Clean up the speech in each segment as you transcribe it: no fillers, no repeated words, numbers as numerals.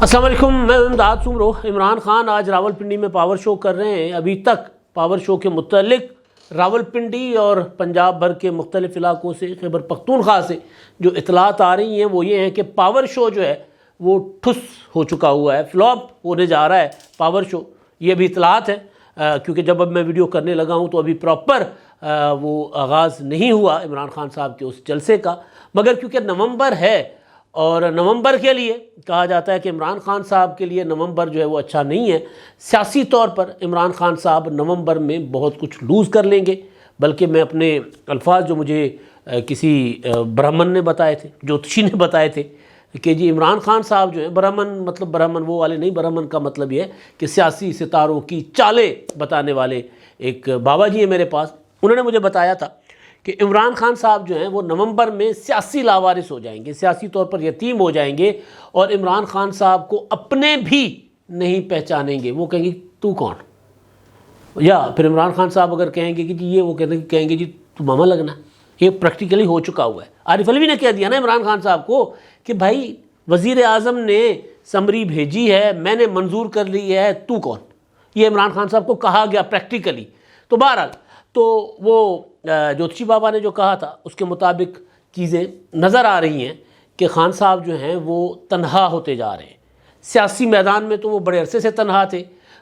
السلام علیکم، میں امداد سمرو۔ عمران خان آج راولپنڈی میں پاور شو کر رہے ہیں۔ ابھی تک پاور شو کے متعلق راولپنڈی اور پنجاب بھر کے مختلف علاقوں سے، خیبر پختونخوا سے جو اطلاعات آ رہی ہیں وہ یہ ہیں کہ پاور شو جو ہے وہ ٹھس ہو چکا ہوا ہے، فلاپ ہونے جا رہا ہے پاور شو۔ یہ بھی اطلاعات ہے کیونکہ جب اب میں ویڈیو کرنے لگا ہوں تو ابھی پراپر وہ آغاز نہیں ہوا عمران خان صاحب کے اس جلسے کا، مگر کیونکہ نومبر ہے اور نومبر کے لیے کہا جاتا ہے کہ عمران خان صاحب کے لیے نومبر جو ہے وہ اچھا نہیں ہے۔ سیاسی طور پر عمران خان صاحب نومبر میں بہت کچھ لوز کر لیں گے، بلکہ میں اپنے الفاظ جو مجھے کسی برہمن نے بتائے تھے، جوتشی نے بتائے تھے کہ جی عمران خان صاحب جو ہیں، برہمن مطلب برہمن وہ والے نہیں، برہمن کا مطلب یہ ہے کہ سیاسی ستاروں کی چالیں بتانے والے ایک بابا جی ہیں میرے پاس، انہوں نے مجھے بتایا تھا کہ عمران خان صاحب جو ہیں وہ نومبر میں سیاسی لاوارث ہو جائیں گے، سیاسی طور پر یتیم ہو جائیں گے، اور عمران خان صاحب کو اپنے بھی نہیں پہچانیں گے۔ وہ کہیں گے تو کون؟ یا پھر عمران خان صاحب اگر کہیں گے کہ جی یہ، وہ کہیں گے جی تو ماما لگنا۔ یہ پریکٹیکلی ہو چکا ہوا ہے۔ عارف علوی نے کہہ دیا نا عمران خان صاحب کو کہ بھائی وزیر اعظم نے سمری بھیجی ہے، میں نے منظور کر لی ہے، تو کون؟ یہ عمران خان صاحب کو کہا گیا پریکٹیکلی۔ تو بہرحال تو وہ جوتشی بابا نے جو کہا تھا اس کے مطابق چیزیں نظر آ رہی ہیں کہ خان صاحب جو ہیں وہ تنہا ہوتے جا رہے ہیں۔ سیاسی میدان میں تو وہ بڑے عرصے سے تنہا تھے،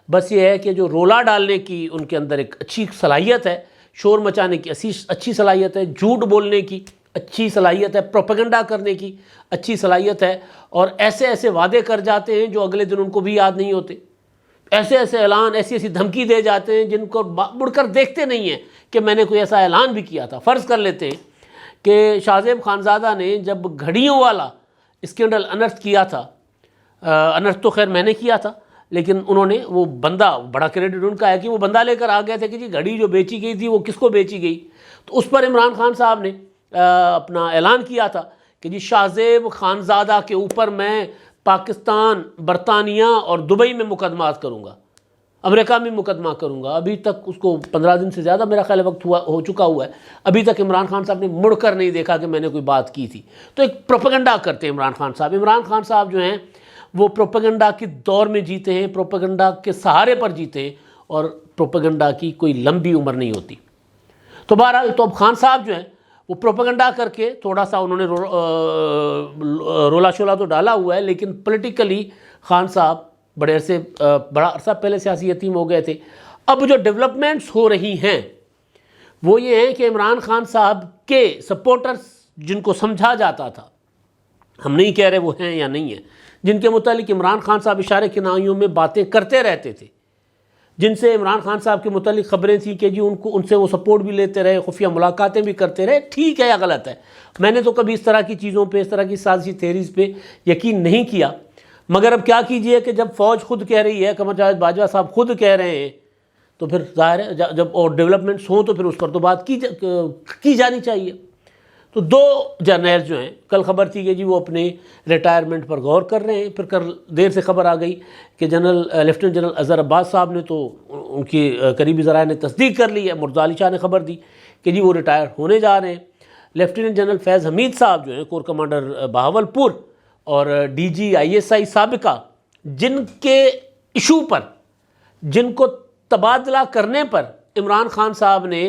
بس یہ ہے کہ جو رولا ڈالنے کی ان کے اندر ایک اچھی صلاحیت ہے، شور مچانے کی اچھی صلاحیت ہے، جھوٹ بولنے کی اچھی صلاحیت ہے، پروپیگنڈا کرنے کی اچھی صلاحیت ہے، اور ایسے ایسے وعدے کر جاتے ہیں جو اگلے دن ان کو بھی یاد نہیں ہوتے، ایسے ایسے اعلان، ایسی ایسی دھمکی دے جاتے ہیں جن کو مڑ کر دیکھتے نہیں ہیں کہ میں نے کوئی ایسا اعلان بھی کیا تھا۔ فرض کر لیتے ہیں کہ شاہ زیب خانزادہ نے جب گھڑیوں والا اسکینڈل انرتھ کیا تھا، انرتھ تو خیر میں نے کیا تھا، لیکن انہوں نے وہ بندہ، بڑا کریڈٹ ان کا ہے کہ وہ بندہ لے کر آ گئے تھے کہ جی گھڑی جو بیچی گئی تھی وہ کس کو بیچی گئی، تو اس پر عمران خان صاحب نے اپنا اعلان کیا تھا کہ جی شاہ زیب خانزادہ کے اوپر میں پاکستان، برطانیہ اور دبئی میں مقدمات کروں گا، امریکہ میں مقدمہ کروں گا۔ ابھی تک اس کو 15 دن سے زیادہ میرا خیال ہے وقت ہو چکا ہوا ہے، ابھی تک عمران خان صاحب نے مڑ کر نہیں دیکھا کہ میں نے کوئی بات کی تھی۔ تو ایک پروپیگنڈا کرتے ہیں عمران خان صاحب۔ عمران خان صاحب جو ہیں وہ پروپیگنڈا کے دور میں جیتے ہیں، پروپیگنڈا کے سہارے پر جیتے ہیں، اور پروپیگنڈا کی کوئی لمبی عمر نہیں ہوتی۔ تو بہرحال تو اب خان صاحب جو ہیں وہ پروپیگنڈا کر کے تھوڑا سا انہوں نے رولا شولا تو ڈالا ہوا ہے، لیکن پولیٹیکلی خان صاحب بڑا عرصہ پہلے سیاسی یتیم ہو گئے تھے۔ اب جو ڈیولپمنٹس ہو رہی ہیں وہ یہ ہیں کہ عمران خان صاحب کے سپورٹرز جن کو سمجھا جاتا تھا، ہم نہیں کہہ رہے وہ ہیں یا نہیں ہیں، جن کے متعلق عمران خان صاحب اشارے کنایوں میں باتیں کرتے رہتے تھے، جن سے عمران خان صاحب کے متعلق خبریں تھیں کہ جی ان سے وہ سپورٹ بھی لیتے رہے، خفیہ ملاقاتیں بھی کرتے رہے، ٹھیک ہے یا غلط ہے، میں نے تو کبھی اس طرح کی چیزوں پہ، اس طرح کی سازشی تھیریز پہ یقین نہیں کیا، مگر اب کیا کیجئے کہ جب فوج خود کہہ رہی ہے، قمر جاوید باجوہ صاحب خود کہہ رہے ہیں، تو پھر ظاہر ہے جب اور ڈیولپمنٹس ہوں تو پھر اس پر تو بات کی جانی چاہیے۔ تو دو جرنیل جو ہیں، کل خبر تھی کہ جی وہ اپنے ریٹائرمنٹ پر غور کر رہے ہیں، پھر دیر سے خبر آ گئی کہ لیفٹیننٹ جنرل اظہر عباس صاحب نے تو ان کی قریبی ذرائع نے تصدیق کر لی ہے، مرتضیٰ علی شاہ نے خبر دی کہ جی وہ ریٹائر ہونے جا رہے ہیں۔ لیفٹیننٹ جنرل فیض حمید صاحب جو ہیں کور کمانڈر بہاولپور اور ڈی جی ISI سابقہ، جن کے ایشو پر، جن کو تبادلہ کرنے پر عمران خان صاحب نے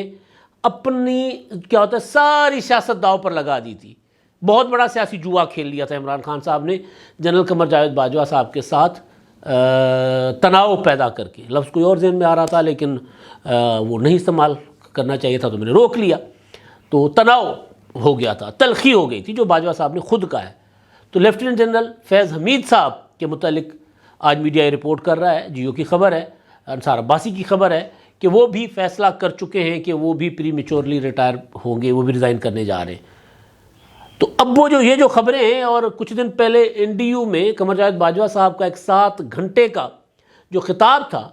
اپنی کیا ہوتا ہے ساری سیاست داؤ پر لگا دی تھی، بہت بڑا سیاسی جوا کھیل لیا تھا عمران خان صاحب نے جنرل قمر جاوید باجوہ صاحب کے ساتھ، تناؤ پیدا کر کے۔ لفظ کوئی اور ذہن میں آ رہا تھا لیکن وہ نہیں استعمال کرنا چاہیے تھا تو میں نے روک لیا، تو تناؤ ہو گیا تھا، تلخی ہو گئی تھی جو باجوہ صاحب نے خود کہا ہے۔ تو لیفٹیننٹ جنرل فیض حمید صاحب کے متعلق آج میڈیا رپورٹ کر رہا ہے، جیو کی خبر ہے، انصار عباسی کی خبر ہے کہ وہ بھی فیصلہ کر چکے ہیں کہ وہ بھی پری میچورلی ریٹائر ہوں گے، وہ بھی ریزائن کرنے جا رہے ہیں۔ تو اب وہ یہ جو خبریں ہیں، اور کچھ دن پہلے NDU میں قمر جاوید باجوہ صاحب کا ایک 7 گھنٹے کا جو خطاب تھا،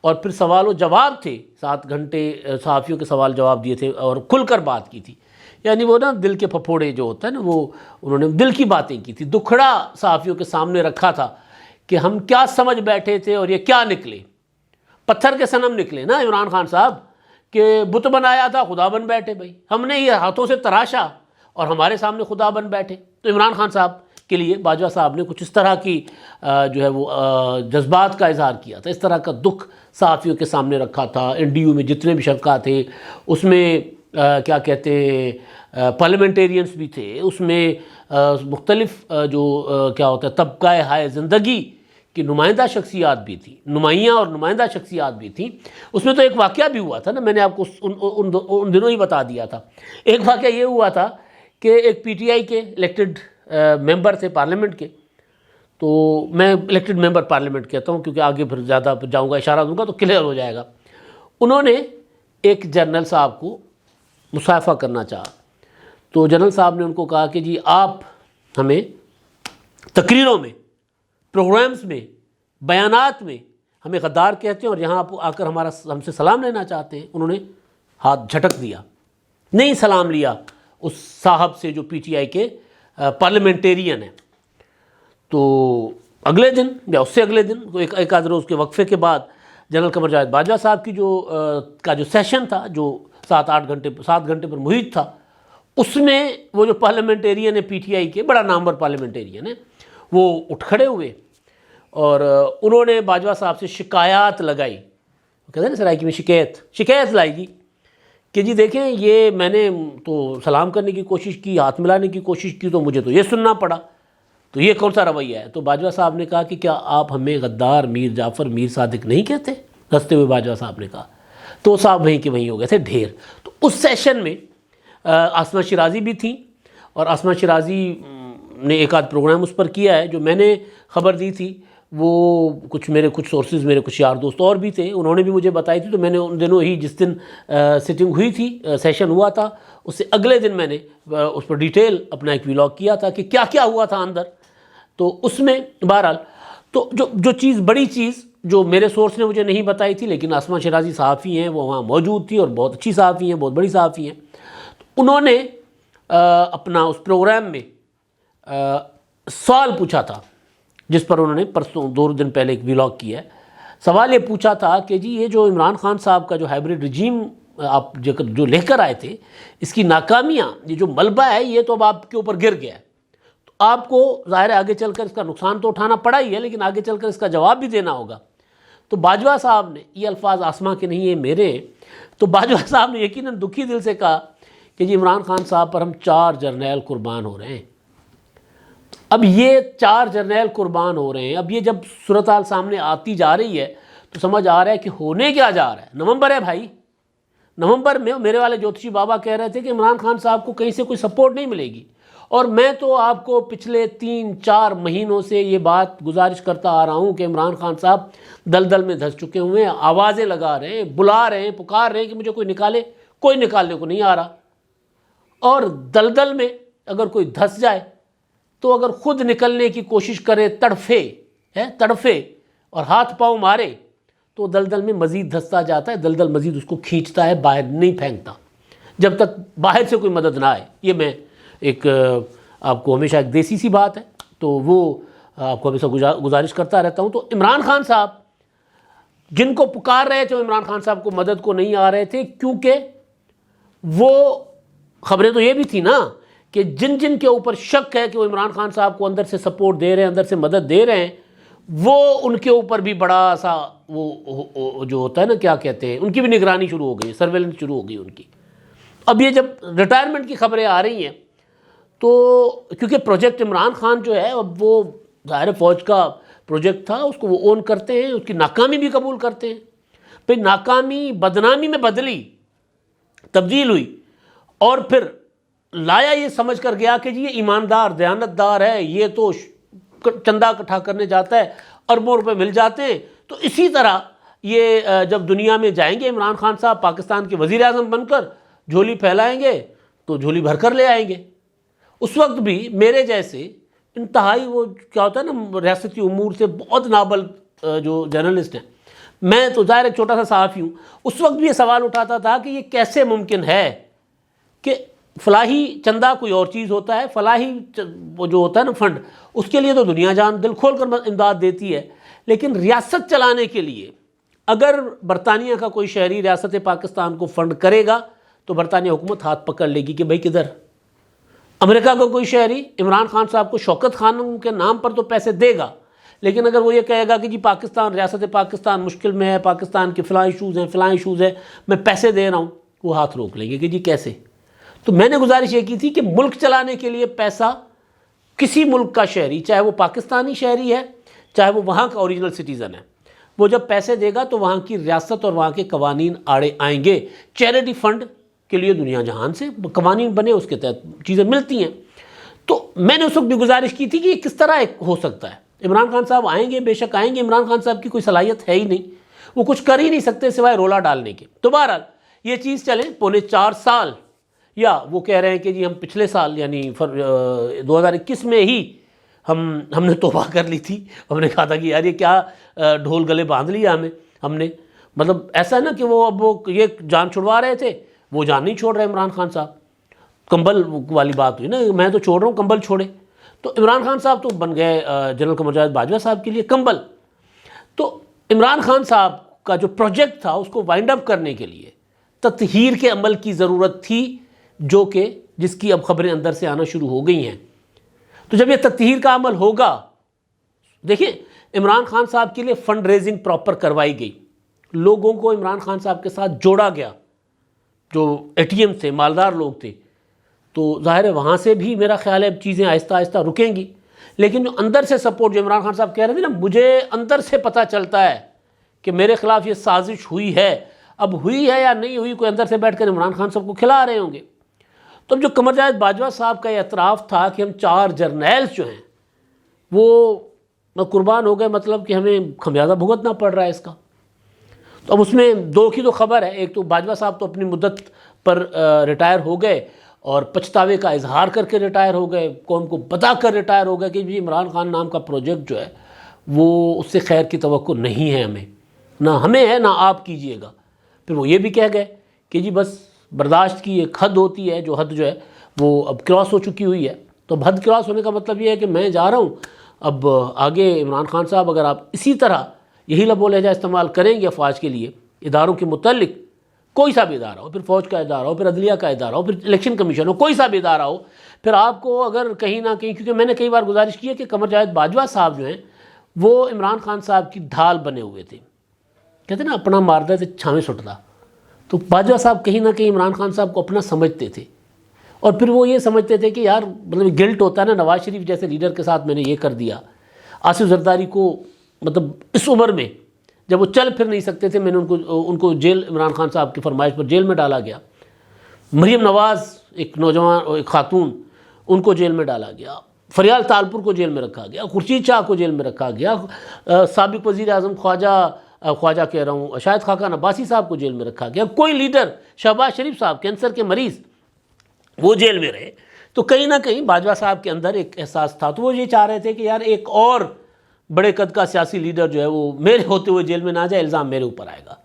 اور پھر سوال و جواب تھے، 7 گھنٹے صحافیوں کے سوال جواب دیے تھے اور کھل کر بات کی تھی، یعنی وہ نا دل کے پھپھوڑے جو ہوتا ہے نا، وہ انہوں نے دل کی باتیں کی تھی، دکھڑا صحافیوں کے سامنے رکھا تھا کہ ہم کیا سمجھ بیٹھے تھے اور یہ کیا نکلے، پتھر کے صنم نکلے نا عمران خان صاحب، کہ بت بنایا تھا خدا بن بیٹھے، بھائی ہم نے یہ ہاتھوں سے تراشا اور ہمارے سامنے خدا بن بیٹھے۔ تو عمران خان صاحب کے لیے باجوہ صاحب نے کچھ اس طرح کی جو ہے وہ جذبات کا اظہار کیا تھا، اس طرح کا دکھ صحافیوں کے سامنے رکھا تھا۔ NDU میں جتنے بھی شرکا تھے اس میں کیا کہتے ہیں پارلیمنٹیرینز بھی تھے، اس میں مختلف جو کیا ہوتا ہے طبقہ ہائے زندگی کی نمائندہ شخصیات بھی تھی، نمائیاں اور نمائندہ شخصیات بھی تھیں۔ اس میں تو ایک واقعہ بھی ہوا تھا نا، میں نے آپ کو ان دنوں ہی بتا دیا تھا۔ ایک واقعہ یہ ہوا تھا کہ ایک PTI کے الیکٹڈ ممبر تھے پارلیمنٹ کے، تو میں الیکٹڈ ممبر پارلیمنٹ کہتا ہوں کیونکہ آگے پھر زیادہ جاؤں گا اشارہ دوں گا تو کلیئر ہو جائے گا۔ انہوں نے ایک جنرل صاحب کو مصافحہ کرنا چاہا، تو جنرل صاحب نے ان کو کہا کہ جی آپ ہمیں تقریروں میں، پروگرامز میں، بیانات میں ہمیں غدار کہتے ہیں اور یہاں آپ آ کر ہم سے سلام لینا چاہتے ہیں۔ انہوں نے ہاتھ جھٹک دیا، نہیں سلام لیا اس صاحب سے جو PTI کے پارلیمنٹیرین ہیں۔ تو اگلے دن یا اس سے اگلے دن ایک آدھ روز کے وقفے کے بعد جنرل قمر جاوید باجوہ صاحب کی جو سیشن تھا جو 7 گھنٹے پر محیط تھا، اس میں وہ جو پارلیمنٹیرین ہے PTI کے، بڑا نامور پارلیمنٹیرین ہے، وہ اٹھ کھڑے ہوئے اور انہوں نے باجوہ صاحب سے شکایات لگائی، کہتے ہیں نا سرائکی میں شکایت لائی گی کہ جی دیکھیں یہ میں نے تو سلام کرنے کی کوشش کی، ہاتھ ملانے کی کوشش کی، تو مجھے تو یہ سننا پڑا، تو یہ کون سا رویہ ہے؟ تو باجوہ صاحب نے کہا کہ کیا آپ ہمیں غدار، میر جعفر، میر صادق نہیں کہتے؟ ہنستے ہوئے باجوہ صاحب نے کہا، تو صاحب وہیں کے وہیں ہو گئے تھے ڈھیر۔ تو اس سیشن میں آسمہ شیرازی بھی تھیں، اور آسمہ شیرازی نے ایک آدھ پروگرام اس پر کیا ہے جو میں نے خبر دی تھی، وہ میرے کچھ سورسز، میرے کچھ یار دوست اور بھی تھے، انہوں نے بھی مجھے بتائی تھی، تو میں نے ان دنوں ہی جس دن سٹنگ ہوئی تھی، سیشن ہوا تھا، اس سے اگلے دن میں نے اس پر ڈیٹیل اپنا ایک ویلاگ کیا تھا کہ کیا کیا ہوا تھا اندر۔ تو اس میں بہرحال تو جو چیز، بڑی چیز جو میرے سورس نے مجھے نہیں بتائی تھی، لیکن آسمہ شیرازی صحافی ہیں، وہ وہاں موجود تھی اور بہت اچھی صحافی ہیں، بہت بڑی صحافی ہیں، تو انہوں نے اپنا اس پروگرام میں سوال پوچھا تھا، جس پر انہوں نے پرسوں 2 دن پہلے ایک ویلاگ کیا ہے۔ سوال یہ پوچھا تھا کہ جی یہ جو عمران خان صاحب کا جو ہائبرڈ رجیم آپ جو لے کر آئے تھے، اس کی ناکامیاں، یہ جو ملبہ ہے یہ تو اب آپ کے اوپر گر گیا ہے، تو آپ کو ظاہر ہے آگے چل کر اس کا نقصان تو اٹھانا پڑا ہی ہے، لیکن آگے چل کر اس کا جواب بھی دینا ہوگا۔ تو باجوہ صاحب نے، یہ الفاظ آسمہ کے نہیں ہیں میرے ہیں، تو باجوہ صاحب نے یقیناً دکھی دل سے کہا کہ جی عمران خان صاحب پر ہم 4 جرنیل قربان ہو رہے ہیں۔ اب یہ 4 جرنیل قربان ہو رہے ہیں، اب یہ جب صورتحال سامنے آتی جا رہی ہے تو سمجھ آ رہا ہے کہ ہونے کیا جا رہا ہے۔ نومبر ہے بھائی، نومبر میں میرے والے جوتشی بابا کہہ رہے تھے کہ عمران خان صاحب کو کہیں سے کوئی سپورٹ نہیں ملے گی، اور میں تو آپ کو پچھلے 3-4 مہینوں سے یہ بات گزارش کرتا آ رہا ہوں کہ عمران خان صاحب دلدل میں دھس چکے ہوئے ہیں، آوازیں لگا رہے ہیں، بلا رہے ہیں، پکار رہے ہیں کہ مجھے کوئی نکالے، کوئی نکالنے کو نہیں آ رہا۔ اور دلدل میں اگر کوئی دھس جائے تو اگر خود نکلنے کی کوشش کرے، تڑفے اور ہاتھ پاؤں مارے، تو دلدل میں مزید دھستا جاتا ہے، دلدل مزید اس کو کھینچتا ہے، باہر نہیں پھینکتا جب تک باہر سے کوئی مدد نہ آئے۔ یہ میں ایک آپ کو ہمیشہ ایک دیسی سی بات ہے، تو وہ آپ کو ہمیشہ گزارش کرتا رہتا ہوں۔ تو عمران خان صاحب جن کو پکار رہے تھے، عمران خان صاحب کو مدد کو نہیں آ رہے تھے، کیونکہ وہ خبریں تو یہ بھی تھی نا کہ جن کے اوپر شک ہے کہ وہ عمران خان صاحب کو اندر سے سپورٹ دے رہے ہیں، اندر سے مدد دے رہے ہیں، وہ ان کے اوپر بھی بڑا سا وہ جو ہوتا ہے نا کیا کہتے ہیں، ان کی بھی نگرانی شروع ہو گئی، سرویلنس شروع ہو گئی ان کی۔ اب یہ جب ریٹائرمنٹ کی خبریں آ رہی ہیں تو کیونکہ پروجیکٹ عمران خان جو ہے اب وہ ظاہر فوج کا پروجیکٹ تھا، اس کو وہ اون کرتے ہیں، اس کی ناکامی بھی قبول کرتے ہیں، پھر ناکامی بدنامی میں تبدیل ہوئی، اور پھر لایا یہ سمجھ کر گیا کہ جی یہ ایماندار دیانتدار ہے، یہ تو چندہ اکٹھا کرنے جاتا ہے، اربوں روپے مل جاتے ہیں۔ تو اسی طرح یہ جب دنیا میں جائیں گے عمران خان صاحب پاکستان کے وزیر اعظم بن کر، جھولی پھیلائیں گے تو جھولی بھر کر لے آئیں گے۔ اس وقت بھی میرے جیسے انتہائی وہ کیا ہوتا ہے نا ریاستی امور سے بہت نابل جو جرنلسٹ ہیں، میں تو ظاہر ایک چھوٹا سا صحافی ہوں، اس وقت بھی یہ سوال اٹھاتا تھا کہ یہ کیسے ممکن ہے کہ فلاحی چندہ کوئی اور چیز ہوتا ہے، فلاحی وہ جو ہوتا ہے نا فنڈ، اس کے لیے تو دنیا جان دل کھول کر امداد دیتی ہے، لیکن ریاست چلانے کے لیے اگر برطانیہ کا کوئی شہری ریاست پاکستان کو فنڈ کرے گا تو برطانیہ حکومت ہاتھ پکڑ لے گی کہ بھائی کدھر، امریکہ کا کوئی شہری عمران خان صاحب کو شوکت خانم کے نام پر تو پیسے دے گا، لیکن اگر وہ یہ کہے گا کہ جی پاکستان، ریاست پاکستان مشکل میں ہے، پاکستان کے فلاں ایشوز ہیں، میں پیسے دے رہا ہوں، وہ ہاتھ روک لیں گے کہ جی کیسے؟ تو میں نے گزارش یہ کی تھی کہ ملک چلانے کے لیے پیسہ کسی ملک کا شہری، چاہے وہ پاکستانی شہری ہے، چاہے وہ وہاں کا اوریجنل سٹیزن ہے، وہ جب پیسے دے گا تو وہاں کی ریاست اور وہاں کے قوانین آڑے آئیں گے۔ چیریٹی فنڈ کے لیے دنیا جہان سے قوانین بنے، اس کے تحت چیزیں ملتی ہیں۔ تو میں نے اس وقت بھی گزارش کی تھی کہ یہ کس طرح ہو سکتا ہے؟ عمران خان صاحب آئیں گے، بے شک آئیں گے، عمران خان صاحب کی کوئی صلاحیت ہے ہی نہیں، وہ کچھ کر ہی نہیں سکتے سوائے رولا ڈالنے کے۔ تو بہرحال یہ چیز چلیں 4.25 سال، یا وہ کہہ رہے ہیں کہ جی ہم پچھلے سال یعنی 2021 میں ہی ہم نے توبہ کر لی تھی، ہم نے کہا تھا کہ یار یہ کیا ڈھول گلے باندھ لیا ہم نے، مطلب ایسا ہے نا کہ وہ اب وہ یہ جان چھڑوا رہے تھے، وہ جان نہیں چھوڑ رہے عمران خان صاحب، کمبل والی بات ہوئی نا، میں تو چھوڑ رہا ہوں کمبل چھوڑے، تو عمران خان صاحب تو بن گئے جنرل قمر جاوید باجوہ صاحب کے لیے کمبل۔ تو عمران خان صاحب کا جو پروجیکٹ تھا اس کو وائنڈ اپ کرنے کے لیے تطہیر کے عمل کی ضرورت تھی، جس کی اب خبریں اندر سے آنا شروع ہو گئی ہیں۔ تو جب یہ تطہیر کا عمل ہوگا، دیکھیں عمران خان صاحب کے لیے فنڈ ریزنگ پراپر کروائی گئی، لوگوں کو عمران خان صاحب کے ساتھ جوڑا گیا، جو اے ٹی ایم تھے، مالدار لوگ تھے، تو ظاہر ہے وہاں سے بھی میرا خیال ہے چیزیں آہستہ آہستہ رکیں گی، لیکن جو اندر سے سپورٹ، جو عمران خان صاحب کہہ رہے تھے نا، مجھے اندر سے پتہ چلتا ہے کہ میرے خلاف یہ سازش ہوئی ہے، اب ہوئی ہے یا نہیں ہوئی، کوئی اندر سے بیٹھ کر عمران خان صاحب کو کھلا رہے ہوں گے۔ تو اب جو قمر جاوید باجوہ صاحب کا یہ اعتراف تھا کہ ہم 4 جرنیلز جو ہیں وہ قربان ہو گئے، مطلب کہ ہمیں خمیازہ بھگتنا پڑ رہا ہے اس کا، تو اب اس میں 2 کی تو خبر ہے، ایک تو باجوہ صاحب تو اپنی مدت پر ریٹائر ہو گئے اور پچھتاوے کا اظہار کر کے ریٹائر ہو گئے، قوم کو بتا کر ریٹائر ہو گئے کہ جی عمران خان نام کا پروجیکٹ جو ہے وہ اس سے خیر کی توقع نہیں ہے، نہ ہمیں ہے نہ آپ کیجئے گا۔ پھر وہ یہ بھی کہہ گئے کہ جی بس برداشت کی ایک حد ہوتی ہے، جو حد جو ہے وہ اب کراس ہو چکی ہوئی ہے، تو اب حد کراس ہونے کا مطلب یہ ہے کہ میں جا رہا ہوں، اب آگے عمران خان صاحب اگر آپ اسی طرح یہی لب و لہجہ استعمال کریں گے افواج کے لیے، اداروں کے متعلق، کوئی سا بھی ادارہ ہو، پھر فوج کا ادارہ ہو، پھر عدلیہ کا ادارہ ہو، پھر الیکشن کمیشن ہو، کوئی سا بھی ادارہ ہو، پھر آپ کو اگر کہیں نہ کہیں، کیونکہ میں نے کئی بار گزارش کی ہے کہ قمر جاوید باجوہ صاحب جو ہیں وہ عمران خان صاحب کی ڈھال بنے ہوئے تھے، کہتے ہیں نا اپنا ماردا تے چھاویں سٹدا، تو باجوہ صاحب کہیں نہ کہیں عمران خان صاحب کو اپنا سمجھتے تھے، اور پھر وہ یہ سمجھتے تھے کہ یار مطلب گلٹ ہوتا ہے نا، نواز شریف جیسے لیڈر کے ساتھ میں نے یہ کر دیا، آصف زرداری کو مطلب اس عمر میں جب وہ چل پھر نہیں سکتے تھے، میں نے ان کو جیل، عمران خان صاحب کی فرمائش پر جیل میں ڈالا گیا، مریم نواز ایک نوجوان، ایک خاتون، ان کو جیل میں ڈالا گیا، فریال تالپور کو جیل میں رکھا گیا، خورشید شاہ کو جیل میں رکھا گیا، سابق وزیر اعظم خواجہ کہہ رہا ہوں شاہد خاقان عباسی صاحب کو جیل میں رکھا گیا، کوئی لیڈر، شہباز شریف صاحب کینسر کے مریض، وہ جیل میں رہے، تو کہیں نہ کہیں باجوہ صاحب کے اندر ایک احساس تھا، تو وہ یہ چاہ رہے تھے کہ یار ایک اور بڑے قد کا سیاسی لیڈر جو ہے وہ میرے ہوتے ہوئے جیل میں نہ جائے، الزام میرے اوپر آئے گا۔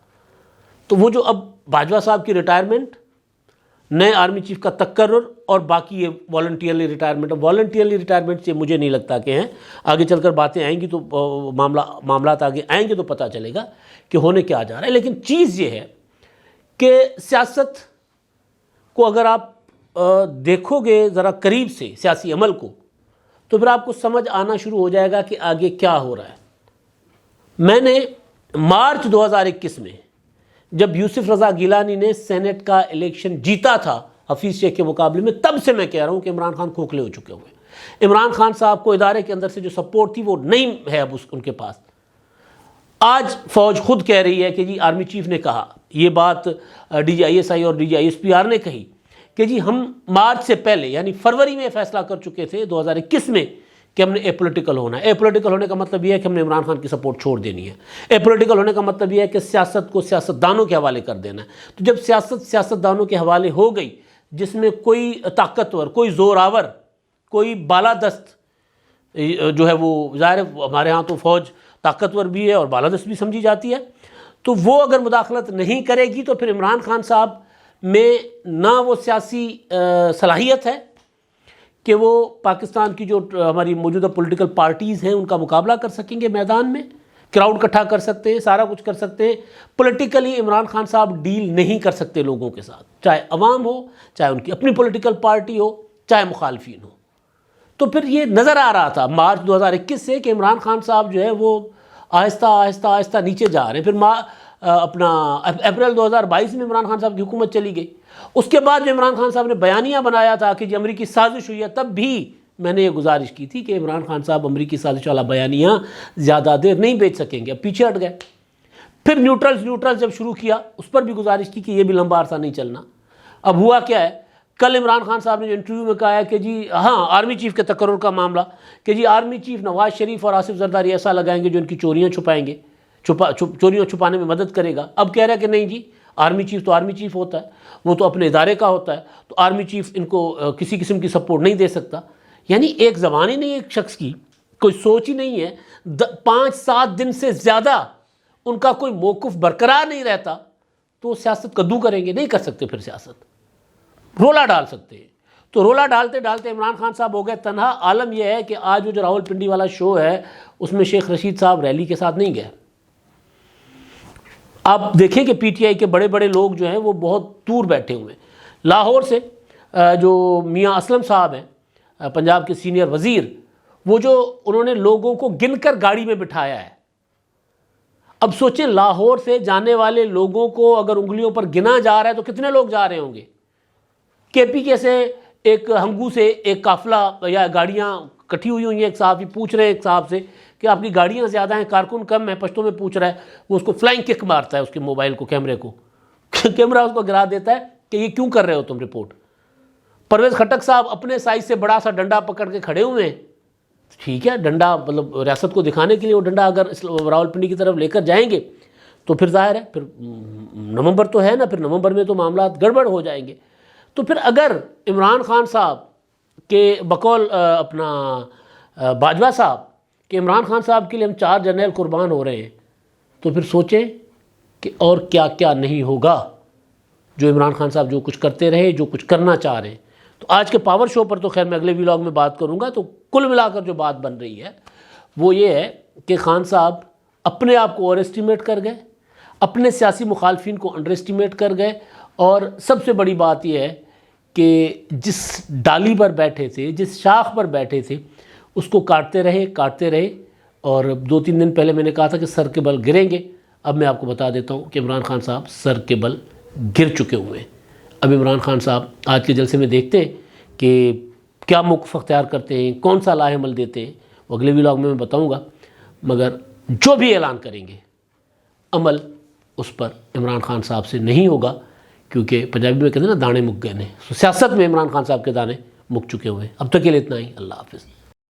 تو وہ جو اب باجوہ صاحب کی ریٹائرمنٹ، نئے آرمی چیف کا تقرر، اور باقی یہ والنٹیئرلی ریٹائرمنٹ، اب والنٹیئرلی ریٹائرمنٹ سے مجھے نہیں لگتا کہ ہیں، آگے چل کر باتیں آئیں گی تو معاملات آگے آئیں گے تو پتہ چلے گا کہ ہونے کیا جا رہا ہے۔ لیکن چیز یہ ہے کہ سیاست کو اگر آپ دیکھو گے ذرا قریب سے، سیاسی عمل کو، تو پھر آپ کو سمجھ آنا شروع ہو جائے گا کہ آگے کیا ہو رہا ہے۔ میں نے مارچ 2021 میں جب یوسف رضا گیلانی نے سینٹ کا الیکشن جیتا تھا حفیظ شیخ کے مقابلے میں، تب سے میں کہہ رہا ہوں کہ عمران خان کھوکھلے ہو چکے ہوئے، عمران خان صاحب کو ادارے کے اندر سے جو سپورٹ تھی وہ نہیں ہے اب ان کے پاس۔ آج فوج خود کہہ رہی ہے کہ جی آرمی چیف نے کہا، یہ بات D G I S I اور D G I S P R نے کہی کہ جی ہم مارچ سے پہلے یعنی فروری میں فیصلہ کر چکے تھے 2021 میں کہ ہم نے اے پولیٹیکل ہونا ہے۔ اے پولیٹیکل ہونے کا مطلب یہ ہے کہ ہم نے عمران خان کی سپورٹ چھوڑ دینی ہے۔ اے پولیٹیکل ہونے کا مطلب یہ ہے کہ سیاست کو سیاستدانوں کے حوالے کر دینا ہے۔ تو جب سیاست سیاستدانوں کے حوالے ہو گئی، جس میں کوئی طاقتور، کوئی زور آور، کوئی بالادست جو ہے، وہ ظاہر ہے ہمارے ہاں تو فوج طاقتور بھی ہے اور بالادست بھی سمجھی جاتی ہے، تو وہ اگر مداخلت نہیں کرے گی تو پھر عمران خان صاحب میں نہ وہ سیاسی صلاحیت ہے کہ وہ پاکستان کی جو ہماری موجودہ پولیٹیکل پارٹیز ہیں ان کا مقابلہ کر سکیں گے، میدان میں کراؤڈ اکٹھا کر سکتے ہیں، سارا کچھ کر سکتے ہیں۔ پولیٹیکلی عمران خان صاحب ڈیل نہیں کر سکتے لوگوں کے ساتھ، چاہے عوام ہو، چاہے ان کی اپنی پولیٹیکل پارٹی ہو، چاہے مخالفین ہوں۔ تو پھر یہ نظر آ رہا تھا مارچ 2021 سے کہ عمران خان صاحب جو ہے وہ آہستہ آہستہ آہستہ نیچے جا رہے ہیں۔ پھر اپنا اپریل 2022 میں عمران خان صاحب کی حکومت چلی گئی۔ اس کے بعد جو عمران خان صاحب نے بیانیہ بنایا تھا کہ جی امریکی سازش ہوئی ہے، تب بھی میں نے یہ گزارش کی تھی کہ عمران خان صاحب امریکی سازش والا بیانیہ زیادہ دیر نہیں بیچ سکیں گے، اب پیچھے ہٹ گئے۔ پھر نیوٹرل جب شروع کیا، اس پر بھی گزارش کی کہ یہ بھی لمبا عرصہ نہیں چلنا۔ اب ہوا کیا ہے، کل عمران خان صاحب نے جو انٹرویو میں کہا ہے کہ جی ہاں آرمی چیف کے تقرر کا معاملہ کہ جی آرمی چیف نواز شریف اور آصف زرداری ایسا لگائیں گے جو ان کی چوریاں چھپائیں گے، چوریاں چھپانے میں مدد کرے گا۔ اب کہہ رہا ہے کہ نہیں جی آرمی چیف تو آرمی چیف ہوتا ہے، وہ تو اپنے ادارے کا ہوتا ہے، تو آرمی چیف ان کو کسی قسم کی سپورٹ نہیں دے سکتا۔ یعنی ایک زبان ہی نہیں، ایک شخص کی کوئی سوچ ہی نہیں ہے، 5-7 دن سے زیادہ ان کا کوئی موقف برقرار نہیں رہتا، تو سیاست کدو کریں گے، نہیں کر سکتے۔ پھر سیاست رولا ڈال سکتے ہیں، تو رولا ڈالتے ڈالتے عمران خان صاحب ہو گئے تنہا۔ عالم یہ ہے کہ آج وہ جو راول پنڈی والا شو ہے اس میں شیخ رشید صاحب ریلی کے ساتھ نہیں گئے۔ آپ دیکھیں کہ پی ٹی آئی کے بڑے بڑے لوگ جو ہیں وہ بہت دور بیٹھے ہوئے ہیں۔ لاہور سے جو میاں اسلم صاحب ہیں پنجاب کے سینئر وزیر، وہ جو انہوں نے لوگوں کو گن کر گاڑی میں بٹھایا ہے۔ اب سوچیں لاہور سے جانے والے لوگوں کو اگر انگلیوں پر گنا جا رہا ہے تو کتنے لوگ جا رہے ہوں گے۔ کے پی کے سے ایک ہنگو سے ایک قافلہ یا گاڑیاں کٹھی ہوئی ہیں، ایک صحافی پوچھ رہے ہیں ایک صاحب سے کہ آپ کی گاڑیاں زیادہ ہیں، کارکن کم ہیں، پشتوں میں پوچھ رہا ہے، وہ اس کو فلائنگ کک مارتا ہے اس کے موبائل کو، کیمرے کو، کیمرہ اس کو گرا دیتا ہے کہ یہ کیوں کر رہے ہو تم رپورٹ۔ پرویز خٹک صاحب اپنے سائز سے بڑا سا ڈنڈا پکڑ کے کھڑے ہوئے ہیں، ٹھیک ہے، ڈنڈا مطلب ریاست کو دکھانے کے لیے وہ ڈنڈا اگر راولپنڈی کی طرف لے کر جائیں گے تو پھر ظاہر ہے پھر نومبر تو ہے نا، پھر نومبر میں تو معاملات گڑبڑ ہو جائیں گے۔ تو پھر اگر عمران خان صاحب کے بقول اپنا باجوہ صاحب کہ عمران خان صاحب کے لیے ہم 4 جرنیل قربان ہو رہے ہیں، تو پھر سوچیں کہ اور کیا کیا نہیں ہوگا جو عمران خان صاحب جو کچھ کرتے رہے، جو کچھ کرنا چاہ رہے ہیں۔ تو آج کے پاور شو پر تو خیر میں اگلے ویلاگ میں بات کروں گا۔ تو کل ملا کر جو بات بن رہی ہے وہ یہ ہے کہ خان صاحب اپنے آپ کو اوور اسٹیمیٹ کر گئے، اپنے سیاسی مخالفین کو انڈر اسٹیمیٹ کر گئے، اور سب سے بڑی بات یہ ہے کہ جس ڈالی پر بیٹھے تھے، جس شاخ پر بیٹھے تھے، اس کو کاٹتے رہے، اور 2-3 دن پہلے میں نے کہا تھا کہ سر کے بل گریں گے۔ اب میں آپ کو بتا دیتا ہوں کہ عمران خان صاحب سر کے بل گر چکے ہوئے ہیں۔ اب عمران خان صاحب آج کے جلسے میں دیکھتے ہیں کہ کیا موقف اختیار کرتے ہیں، کون سا لاہ عمل دیتے ہیں، وہ اگلے ویلاگ میں بتاؤں گا۔ مگر جو بھی اعلان کریں گے عمل اس پر عمران خان صاحب سے نہیں ہوگا، کیونکہ پنجابی میں کہتے ہیں نا دانے مک گئے نے، سیاست میں عمران خان صاحب کے دانے مک چکے ہوئے ہیں۔ اب تک کے لیے اتنا ہی، اللہ حافظ۔